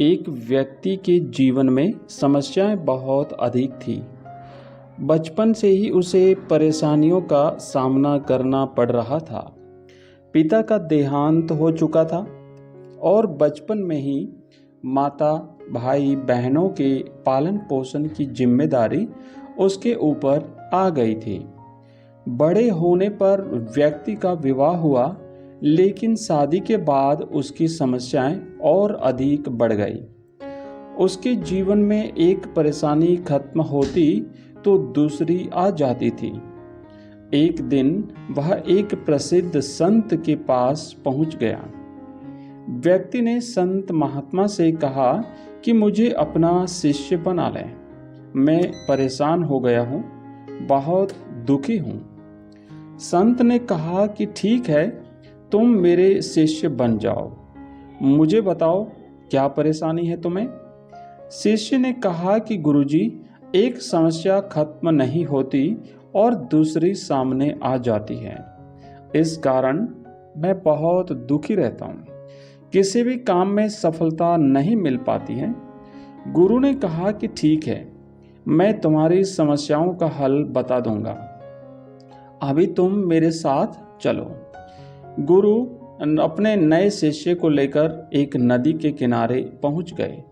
एक व्यक्ति के जीवन में समस्याएं बहुत अधिक थी। बचपन से ही उसे परेशानियों का सामना करना पड़ रहा था। पिता का देहांत हो चुका था और बचपन में ही माता, भाई, बहनों के पालन पोषण की जिम्मेदारी उसके ऊपर आ गई थी। बड़े होने पर व्यक्ति का विवाह हुआ, लेकिन शादी के बाद उसकी समस्याएं और अधिक बढ़ गई। उसके जीवन में एक परेशानी खत्म होती तो दूसरी आ जाती थी। एक दिन वह एक प्रसिद्ध संत के पास पहुंच गया। व्यक्ति ने संत महात्मा से कहा कि मुझे अपना शिष्य बना लें। मैं परेशान हो गया हूँ, बहुत दुखी हूँ। संत ने कहा कि ठीक है, तुम मेरे शिष्य बन जाओ। मुझे बताओ, क्या परेशानी है तुम्हें? शिष्य ने कहा कि गुरुजी, एक समस्या खत्म नहीं होती और दूसरी सामने आ जाती है। इस कारण मैं बहुत दुखी रहता हूँ। किसी भी काम में सफलता नहीं मिल पाती है। गुरु ने कहा कि ठीक है, मैं तुम्हारी समस्याओं का हल बता दूंगा। अभी तुम मेरे साथ चलो। गुरु अपने नए शिष्य को लेकर एक नदी के किनारे पहुंच गए।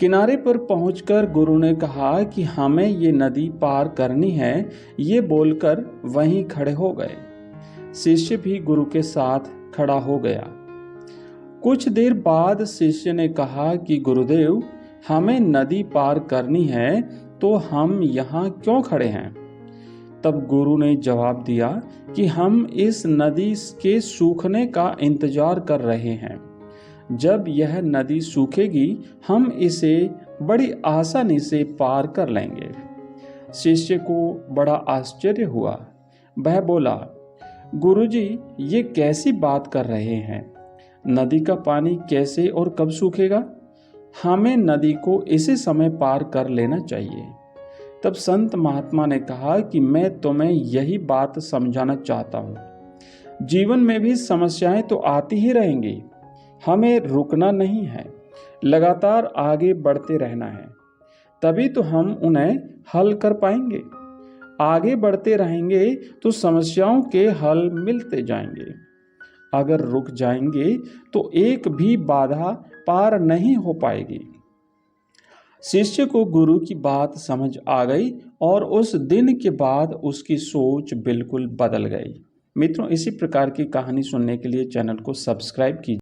किनारे पर पहुंचकर गुरु ने कहा कि हमें ये नदी पार करनी है। ये बोलकर वहीं खड़े हो गए। शिष्य भी गुरु के साथ खड़ा हो गया। कुछ देर बाद शिष्य ने कहा कि गुरुदेव, हमें नदी पार करनी है, तो हम यहाँ क्यों खड़े हैं? तब गुरु ने जवाब दिया कि हम इस नदी के सूखने का इंतजार कर रहे हैं। जब यह नदी सूखेगी, हम इसे बड़ी आसानी से पार कर लेंगे। शिष्य को बड़ा आश्चर्य हुआ। वह बोला, गुरुजी, ये कैसी बात कर रहे हैं? नदी का पानी कैसे और कब सूखेगा? हमें नदी को इसी समय पार कर लेना चाहिए। तब संत महात्मा ने कहा कि मैं तुम्हें यही बात समझाना चाहता हूँ। जीवन में भी समस्याएं तो आती ही रहेंगी। हमें रुकना नहीं है, लगातार आगे बढ़ते रहना है। तभी तो हम उन्हें हल कर पाएंगे। आगे बढ़ते रहेंगे तो समस्याओं के हल मिलते जाएंगे। अगर रुक जाएंगे तो एक भी बाधा पार नहीं हो पाएगी। शिष्य को गुरु की बात समझ आ गई और उस दिन के बाद उसकी सोच बिल्कुल बदल गई। मित्रों, इसी प्रकार की कहानी सुनने के लिए चैनल को सब्सक्राइब कीजिए।